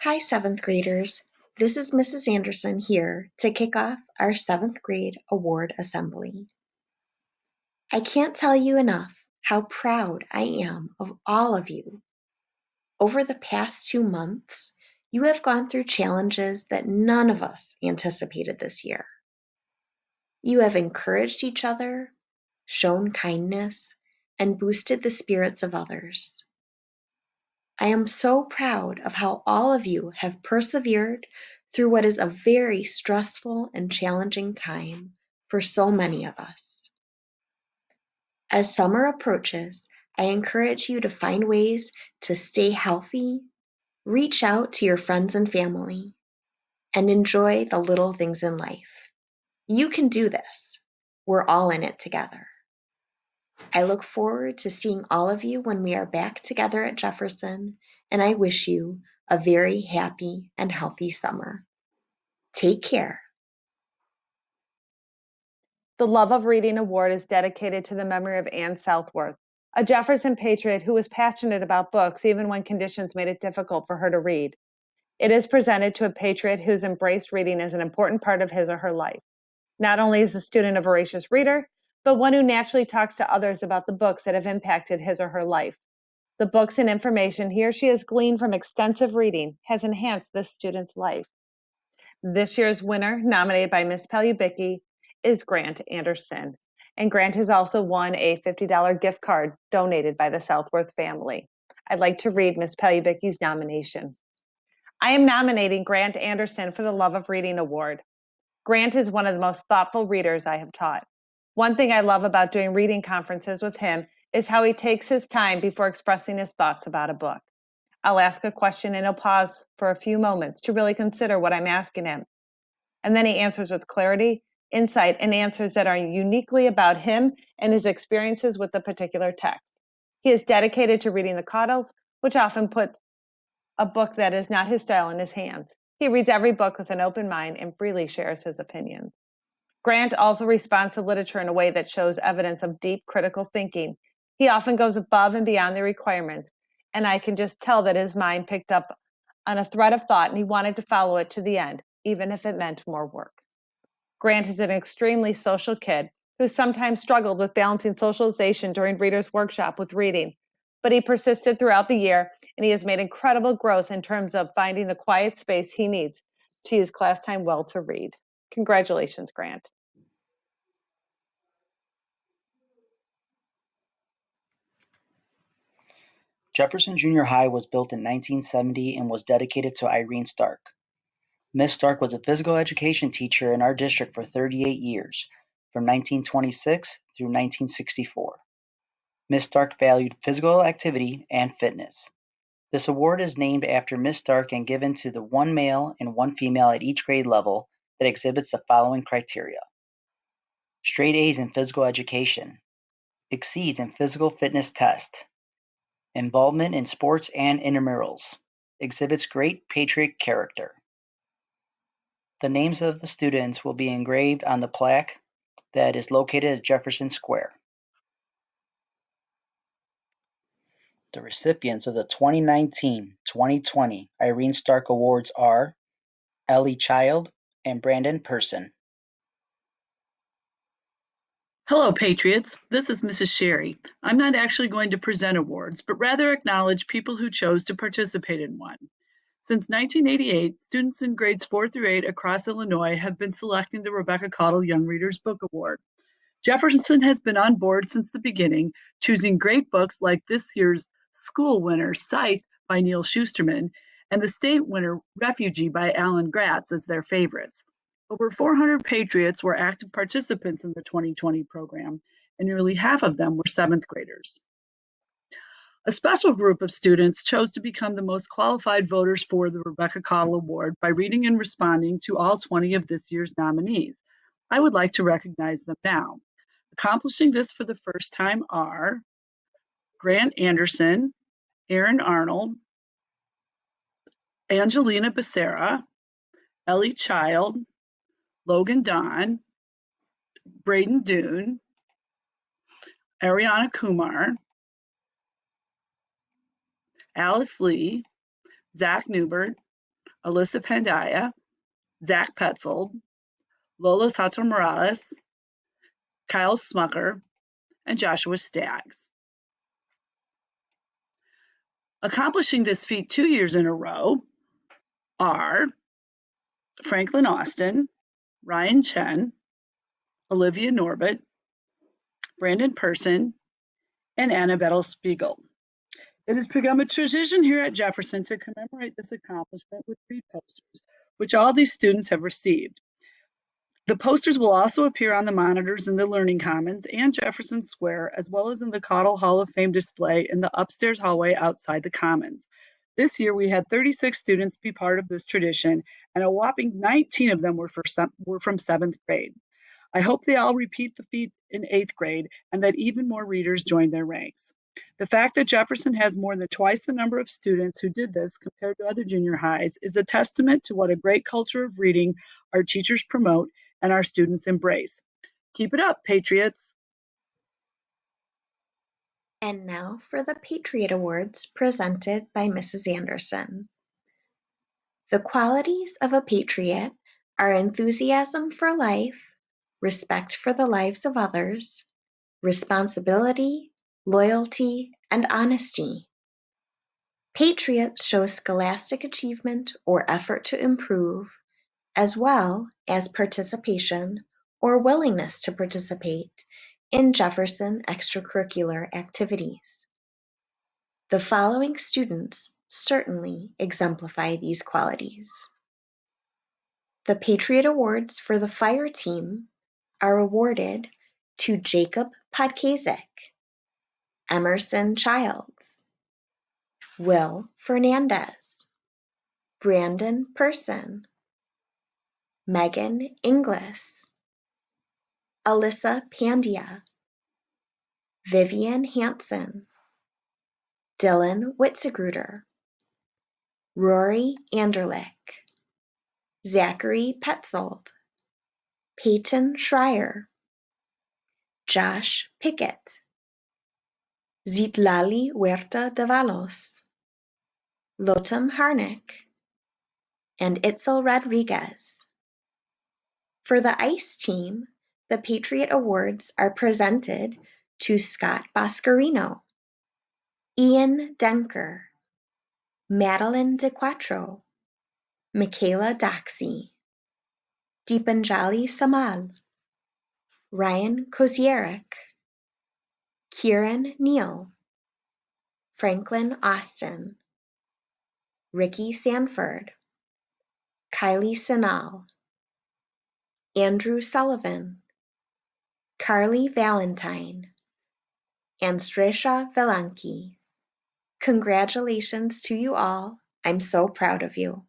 Hi, 7th graders. This is Mrs. Anderson here to kick off our 7th grade award assembly. I can't tell you enough how proud I am of all of you. Over the past 2 months, you have gone through challenges that none of us anticipated this year. You have encouraged each other, shown kindness, and boosted the spirits of others. I am so proud of how all of you have persevered through what is a very stressful and challenging time for so many of us. As summer approaches, I encourage you to find ways to stay healthy, reach out to your friends and family, and enjoy the little things in life. You can do this. We're all in it together. I look forward to seeing all of you when we are back together at Jefferson, and I wish you a very happy and healthy summer. Take care. The Love of Reading Award is dedicated to the memory of Anne Southworth, a Jefferson patriot who was passionate about books even when conditions made it difficult for her to read. It is presented to a patriot who's embraced reading as an important part of his or her life. Not only is a student a voracious reader, but one who naturally talks to others about the books that have impacted his or her life. The books and information he or she has gleaned from extensive reading has enhanced this student's life. This year's winner, nominated by Ms. Palubicki, is Grant Anderson. And Grant has also won a $50 gift card donated by the Southworth family. I'd like to read Ms. Palubicki's nomination. I am nominating Grant Anderson for the Love of Reading Award. Grant is one of the most thoughtful readers I have taught. One thing I love about doing reading conferences with him is how he takes his time before expressing his thoughts about a book. I'll ask a question and he'll pause for a few moments to really consider what I'm asking him. And then he answers with clarity, insight, and answers that are uniquely about him and his experiences with the particular text. He is dedicated to reading the Caudills, which often puts a book that is not his style in his hands. He reads every book with an open mind and freely shares his opinions. Grant also responds to literature in a way that shows evidence of deep critical thinking. He often goes above and beyond the requirements, and I can just tell that his mind picked up on a thread of thought and he wanted to follow it to the end, even if it meant more work. Grant is an extremely social kid who sometimes struggled with balancing socialization during Reader's Workshop with reading, but he persisted throughout the year and he has made incredible growth in terms of finding the quiet space he needs to use class time well to read. Congratulations, Grant. Jefferson Junior High was built in 1970 and was dedicated to Irene Stark. Ms. Stark was a physical education teacher in our district for 38 years, from 1926 through 1964. Ms. Stark valued physical activity and fitness. This award is named after Ms. Stark and given to the one male and one female at each grade level that exhibits the following criteria. Straight A's in physical education, exceeds in physical fitness test, involvement in sports and intramurals, exhibits great patriot character. The names of the students will be engraved on the plaque that is located at Jefferson Square. The recipients of the 2019-2020 Irene Stark Awards are Ellie Child and Brandon Person. Hello, Patriots. This is Mrs. Sherry. I'm not actually going to present awards, but rather acknowledge people who chose to participate in one. Since 1988, students in grades 4 through 8 across Illinois have been selecting the Rebecca Caudill Young Readers Book Award. Jefferson has been on board since the beginning, choosing great books like this year's school winner, Scythe by Neil Schusterman, and the state winner, Refugee by Alan Gratz, as their favorites. Over 400 Patriots were active participants in the 2020 program, and nearly half of them were 7th graders. A special group of students chose to become the most qualified voters for the Rebecca Caudill Award by reading and responding to all 20 of this year's nominees. I would like to recognize them now. Accomplishing this for the first time are Grant Anderson, Aaron Arnold, Angelina Becerra, Ellie Child, Logan Don, Braden Dune, Ariana Kumar, Alice Lee, Zach Newbert, Alyssa Pandaya, Zach Petzold, Lola Sato Morales, Kyle Smucker, and Joshua Staggs. Accomplishing this feat 2 years in a row are Franklin Austin, Ryan Chen, Olivia Norbert, Brandon Person, and Annabelle Spiegel. It has become a tradition here at Jefferson to commemorate this accomplishment with read posters, which all these students have received. The posters will also appear on the monitors in the Learning Commons and Jefferson Square, as well as in the Caudill Hall of Fame display in the upstairs hallway outside the Commons. This year, we had 36 students be part of this tradition, and a whopping 19 of them were from 7th grade. I hope they all repeat the feat in 8th grade and that even more readers join their ranks. The fact that Jefferson has more than twice the number of students who did this compared to other junior highs is a testament to what a great culture of reading our teachers promote and our students embrace. Keep it up, Patriots. And now for the Patriot Awards presented by Mrs. Anderson. The qualities of a patriot are enthusiasm for life, respect for the lives of others, responsibility, loyalty, and honesty. Patriots show scholastic achievement or effort to improve, as well as participation or willingness to participate in Jefferson extracurricular activities. The following students certainly exemplify these qualities. The Patriot Awards for the fire team are awarded to Jacob Podkazek, Emerson Childs, Will Fernandez, Brandon Person, Megan Inglis, Alyssa Pandya, Vivian Hansen, Dylan Witzegruder, Rory Anderlich, Zachary Petzold, Peyton Schreier, Josh Pickett, Zitlali Huerta Davalos, Lotam Harnick, and Itzel Rodriguez. For the ice team, the Patriot Awards are presented to Scott Boscarino, Ian Denker, Madeline DeQuatro, Michaela Doxey, Deepanjali Samal, Ryan Kozierek, Kieran Neal, Franklin Austin, Ricky Sanford, Kylie Sinal, Andrew Sullivan, Carly Valentine, and Stresha Velanki. Congratulations to you all. I'm so proud of you.